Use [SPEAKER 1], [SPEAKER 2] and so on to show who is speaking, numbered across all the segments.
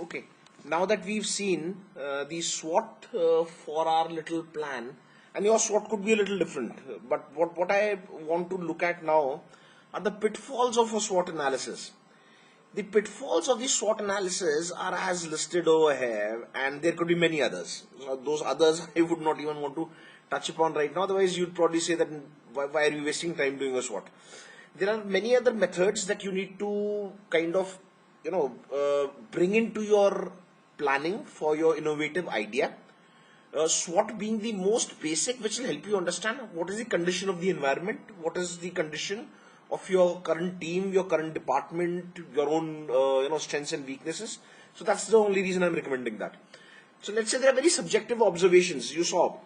[SPEAKER 1] Okay, now that we've seen the SWOT for our little plan, and your SWOT could be a little different, but what I want to look at now are the pitfalls of a SWOT analysis. The pitfalls of the SWOT analysis are as listed over here, and there could be many others. Those others I would not even want to touch upon right now, otherwise you'd probably say that why are you wasting time doing a SWOT? There are many other methods that you need to kind of bring into your planning for your innovative idea. SWOT being the most basic, which will help you understand what is the condition of the environment, what is the condition of your current team, your current department, your own strengths and weaknesses. So that's the only reason I'm recommending that. So let's say there are very subjective observations. You saw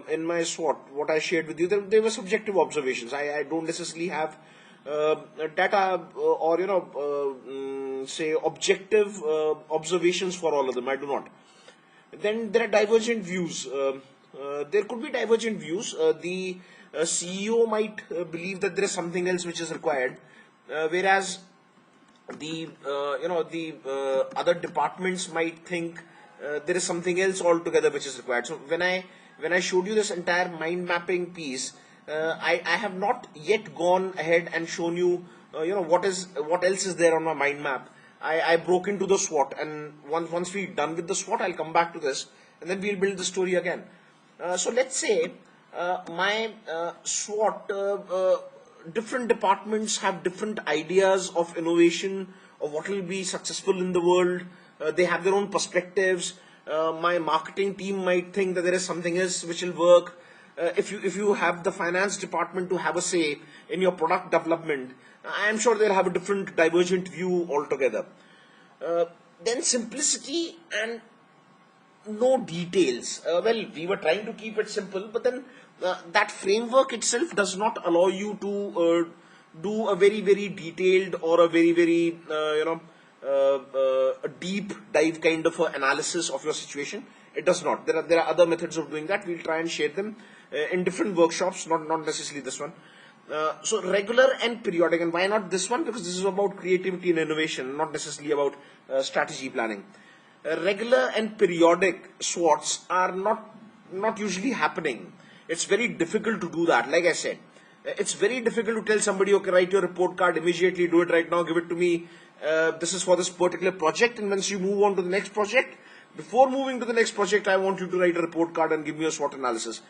[SPEAKER 1] in my SWOT what I shared with you. There were subjective observations. I don't necessarily have data or say objective observations for all of them. I do not. Then there are divergent views. There could be divergent views. The CEO might believe that there is something else which is required, whereas the other departments might think there is something else altogether which is required. So when I showed you this entire mind mapping piece, I have not yet gone ahead and shown you what else is there on my mind map. I broke into the SWOT, and once we're done with the SWOT, I'll come back to this, and then we'll build the story again. So let's say my SWOT, different departments have different ideas of innovation, of what will be successful in the world. They have their own perspectives. My marketing team might think that there is something else which will work. If you have the finance department to have a say in your product development, I am sure they'll have a different divergent view altogether. Then simplicity and no details. Well, we were trying to keep it simple, but then that framework itself does not allow you to do a very, very detailed or a very, very a deep dive kind of analysis of your situation. It does not. There are other methods of doing that. We'll try and share them in different workshops, not necessarily this one. So regular and periodic, and why not this one? Because this is about creativity and innovation, not necessarily about strategy planning. Regular and periodic SWOTs are not usually happening. It's very difficult to do that. Like I said, it's very difficult to tell somebody, okay, write your report card immediately, do it right now, give it to me. This is for this particular project, and once you move on to the next project, before moving to the next project, I want you to write a report card and give me a SWOT analysis.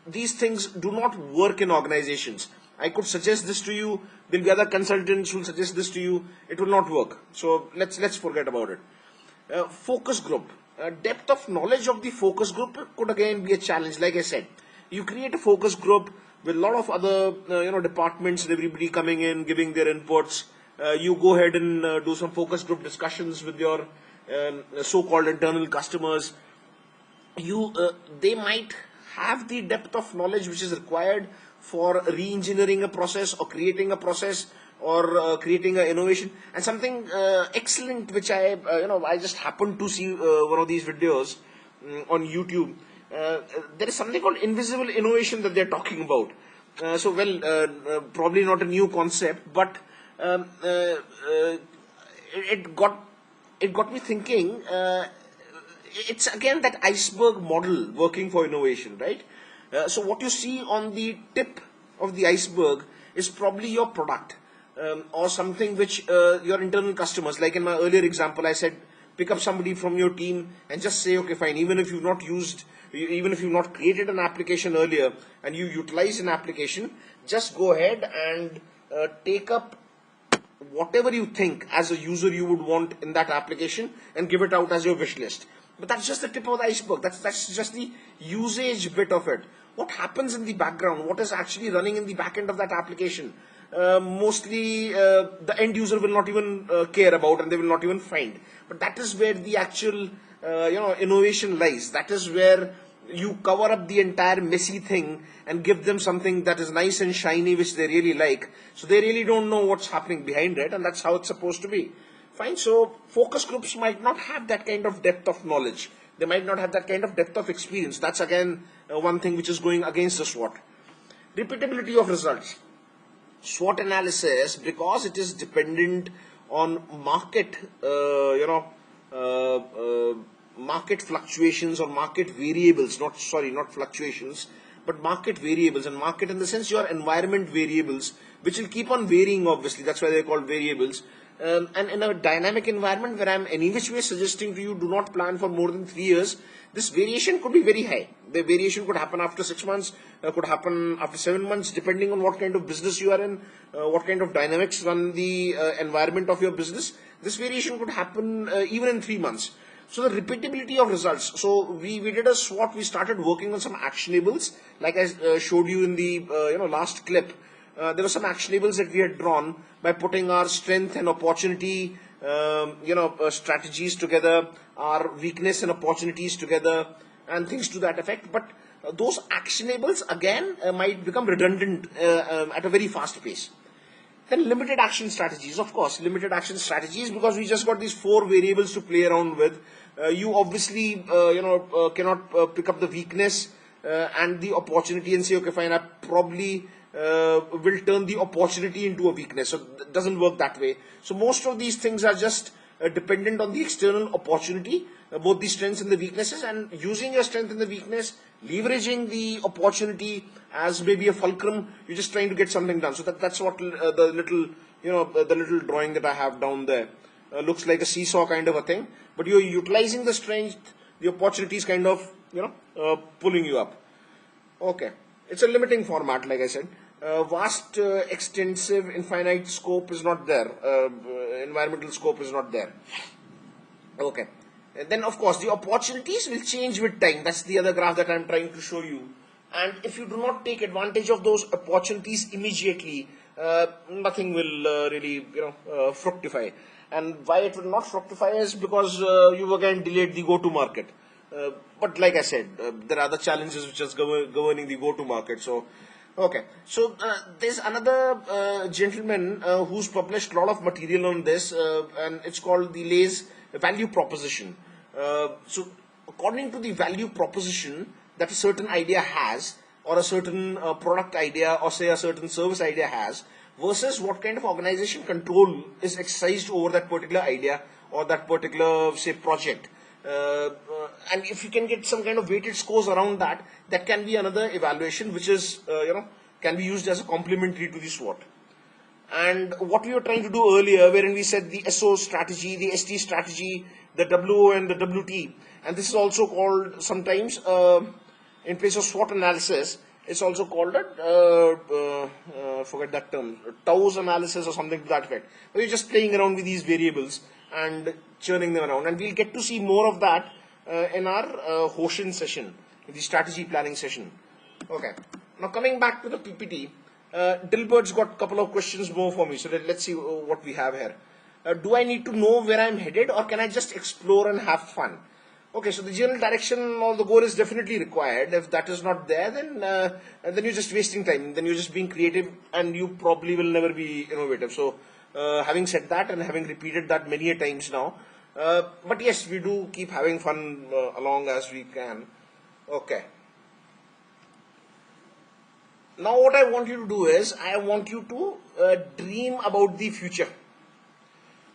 [SPEAKER 1] These things do not work in organizations. I could suggest this to you. There'll be other consultants who will suggest this to you. It will not work. So let's forget about it. Focus group. Depth of knowledge of the focus group could again be a challenge. Like I said, you create a focus group with a lot of other departments and everybody coming in, giving their inputs. You go ahead and do some focus group discussions with your so-called internal customers. They might have the depth of knowledge which is required for re-engineering a process or creating a process or creating an innovation. And something excellent which I just happened to see one of these videos on YouTube. There is something called invisible innovation that they're talking about. Probably not a new concept, but it got me thinking. It's again that iceberg model working for innovation, right? So what you see on the tip of the iceberg is probably your product or something which your internal customers, like in my earlier example, I said, pick up somebody from your team and just say, okay, fine, even if you've not created an application earlier and you utilize an application, just go ahead and take up whatever you think as a user you would want in that application and give it out as your wish list. But that's just the tip of the iceberg. That's just the usage bit of it. What happens in the background? What is actually running in the back end of that application? Mostly the end user will not even care about, and they will not even find. But that is where the actual innovation lies. That is where you cover up the entire messy thing and give them something that is nice and shiny, which they really like. So they really don't know what's happening behind it, and that's how it's supposed to be. Fine. So focus groups might not have that kind of depth of knowledge. They might not have that kind of depth of experience. That's again one thing which is going against the SWOT. Repeatability of results. SWOT analysis, because it is dependent on market, market fluctuations or market variables, not fluctuations, but market variables, and market in the sense your environment variables, which will keep on varying, obviously, that's why they're called variables. And in a dynamic environment where I'm any which way suggesting to you do not plan for more than 3 years, this variation could be very high. The variation could happen after 6 months, could happen after 7 months, depending on what kind of business you are in, what kind of dynamics run the environment of your business. This variation could happen even in 3 months. So the repeatability of results. So we did a SWOT. We started working on some actionables, like I showed you in the last clip. There were some actionables that we had drawn by putting our strength and opportunity, strategies together, our weakness and opportunities together, and things to that effect. But those actionables again might become redundant at a very fast pace. Then limited action strategies, of course, limited action strategies, because we just got these 4 variables to play around with. You obviously, cannot pick up the weakness and the opportunity and say, okay, fine, I probably will turn the opportunity into a weakness. So it doesn't work that way. So most of these things are just dependent on the external opportunity, both the strengths and the weaknesses, and using your strength and the weakness, leveraging the opportunity as maybe a fulcrum. You're just trying to get something done. So that's what the little drawing that I have down there looks like, a seesaw kind of a thing. But you're utilizing the strength, the opportunities kind of pulling you up. Okay, it's a limiting format, like I said. Vast, extensive, infinite scope is not there. Environmental scope is not there. Okay. And then, of course, the opportunities will change with time. That's the other graph that I'm trying to show you. And if you do not take advantage of those opportunities immediately, nothing will really, fructify. And why it will not fructify is because you again delayed the go-to market. But like I said, there are other challenges which are governing the go-to market. So, okay. So there's another gentleman who's published a lot of material on this, and it's called the Lay's value proposition. So according to the value proposition that a certain idea has, or a certain product idea, or say a certain service idea has, versus what kind of organization control is exercised over that particular idea or that particular, say, project. And if you can get some kind of weighted scores around that, that can be another evaluation which is, can be used as a complementary to the SWOT. And what we were trying to do earlier, wherein we said the SO strategy, the ST strategy, the WO and the WT, and this is also called sometimes, in place of SWOT analysis, it's also called forget that term, TOWS analysis or something to that effect. But you're just playing around with these variables and churning them around. And we'll get to see more of that in our Hoshin session, the strategy planning session. Okay. Now coming back to the PPT, Dilbert's got a couple of questions more for me. So let's see what we have here. Do I need to know where I'm headed, or can I just explore and have fun? Okay, so the general direction or the goal is definitely required. If that is not there, then you're just wasting time. Then you're just being creative, and you probably will never be innovative. So, having said that, and having repeated that many a times now, but yes, we do keep having fun along as we can. Okay. Now, what I want you to do is, I want you to dream about the future.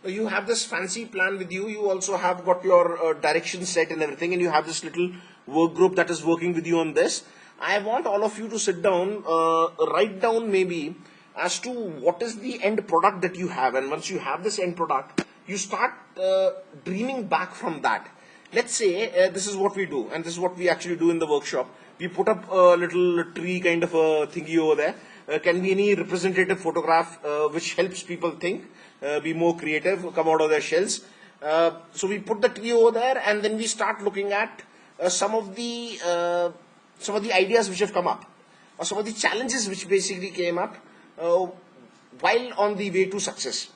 [SPEAKER 1] You have this fancy plan with you. You also have got your direction set and everything, and you have this little work group that is working with you on this. I want all of you to sit down, write down maybe as to what is the end product that you have. And once you have this end product, you start dreaming back from that. Let's say this is what we do, and this is what we actually do in the workshop. We put up a little tree kind of a thingy over there. Can be any representative photograph which helps people think, be more creative, come out of their shells. So we put the tree over there, and then we start looking at some of the ideas which have come up, or some of the challenges which basically came up while on the way to success.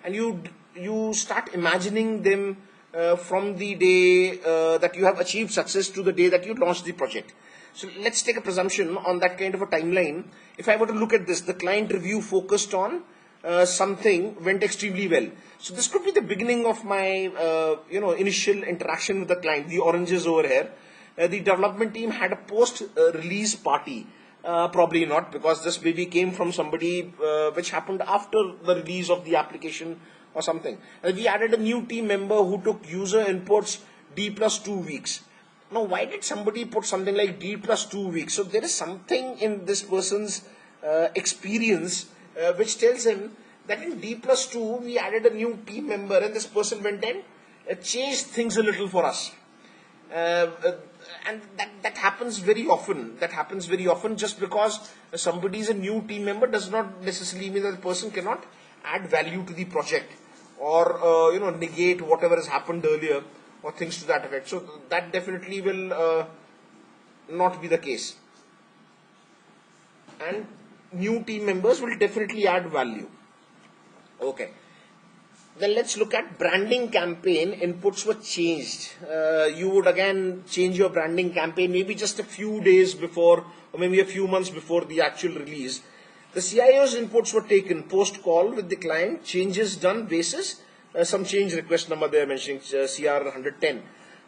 [SPEAKER 1] And you start imagining them from the day that you have achieved success to the day that you launched the project. So let's take a presumption on that kind of a timeline. If I were to look at this, the client review focused on something went extremely well. So this could be the beginning of my initial interaction with the client. The oranges over here. The development team had a post-release party. Probably not, because this maybe came from somebody which happened after the release of the application or something. And we added a new team member who took user inputs D plus 2 weeks. Now, why did somebody put something like D plus 2 weeks? So there is something in this person's experience which tells him that in D plus 2 we added a new team member and this person went and changed things a little for us. And that happens very often. That happens very often. Just because somebody is a new team member does not necessarily mean that the person cannot add value to the project or negate whatever has happened earlier or things to that effect. So that definitely will not be the case. And new team members will definitely add value. Okay. Then let's look at branding campaign inputs were changed. You would again change your branding campaign maybe just a few days before or maybe a few months before the actual release. The CIO's inputs were taken post call with the client, changes done basis some change request number they are mentioning, CR 110.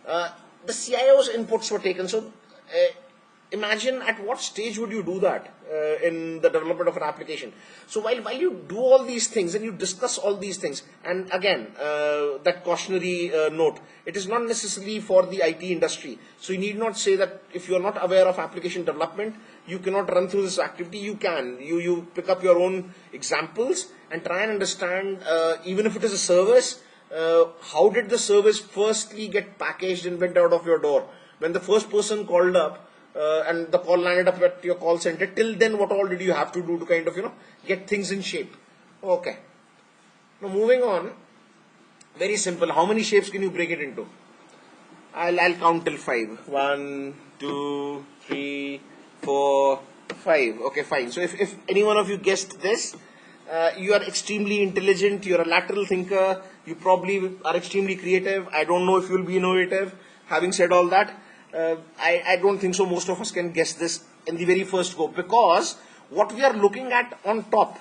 [SPEAKER 1] The CIO's inputs were taken. So imagine at what stage would you do that in the development of an application. So while you do all these things and you discuss all these things, and again that cautionary note, it is not necessarily for the IT industry. So you need not say that if you are not aware of application development, you cannot run through this activity. You can. You pick up your own examples and try and understand, even if it is a service, how did the service firstly get packaged and went out of your door? When the first person called up, and the call landed up at your call center, till then what all did you have to do to kind of get things in shape? Okay. Now moving on, very simple. How many shapes can you break it into? I'll count till 5. 1, 2, 3, 4, 5. Okay, fine. So if any one of you guessed this, you are extremely intelligent, you're a lateral thinker, you probably are extremely creative. I don't know if you'll be innovative. Having said all that, I don't think so most of us can guess this in the very first go, because what we are looking at on top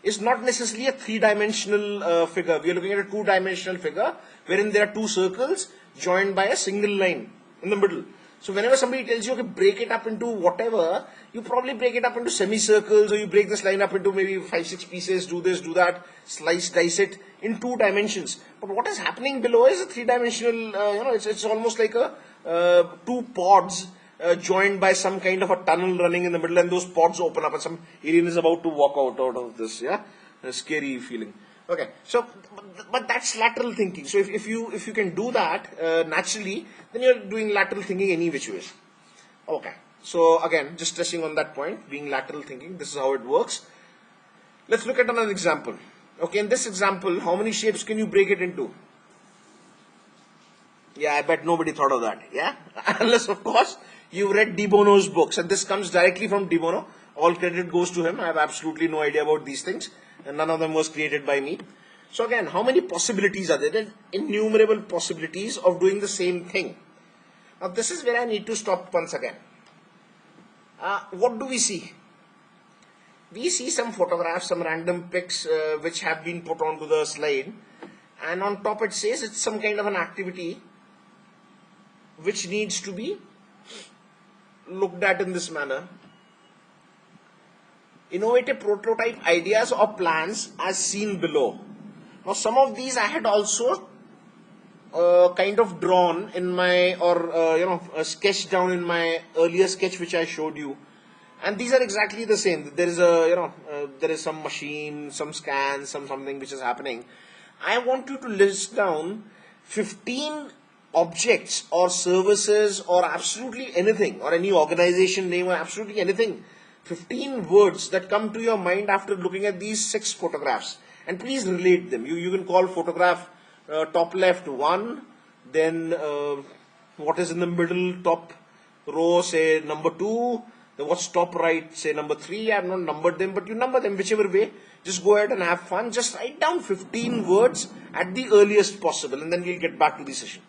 [SPEAKER 1] is not necessarily a 3-dimensional figure. We are looking at a 2-dimensional figure wherein there are 2 circles joined by a single line in the middle. So whenever somebody tells you, okay, break it up into whatever, you probably break it up into semicircles, or you break this line up into maybe 5-6 pieces, do this, do that, slice, dice it in 2 dimensions. But what is happening below is a 3-dimensional, it's almost like a 2 pods joined by some kind of a tunnel running in the middle, and those pods open up and some alien is about to walk out of this, a scary feeling. Okay, so but that's lateral thinking. So if you can do that naturally, then you're doing lateral thinking any which ways. Okay, so again, just stressing on that point, being lateral thinking, this is how it works. Let's look at another example. Okay, in this example, how many shapes can you break it into? Yeah, I bet nobody thought of that. Yeah, unless of course you read De Bono's books, and this comes directly from De Bono. All credit goes to him. I have absolutely no idea about these things, and none of them was created by me. So again, how many possibilities are there? There are innumerable possibilities of doing the same thing. Now this is where I need to stop once again. What do we see? We see some photographs, some random pics which have been put onto the slide, and on top it says it's some kind of an activity which needs to be looked at in this manner. Innovative prototype ideas or plans as seen below. Now some of these I had also kind of drawn in my, or sketched down in my earlier sketch which I showed you, and these are exactly the same. There is a there is some machine, some scan, something which is happening. I want you to list down 15 objects or services or absolutely anything, or any organization name or absolutely anything, 15 words that come to your mind after looking at these 6 photographs, and please relate them. You can call photograph top left 1, then what is in the middle top row, say number 2, then what's top right, say number 3. I have not numbered them, but you number them whichever way. Just go ahead and have fun. Just write down 15 words at the earliest possible, and then we'll get back to the session.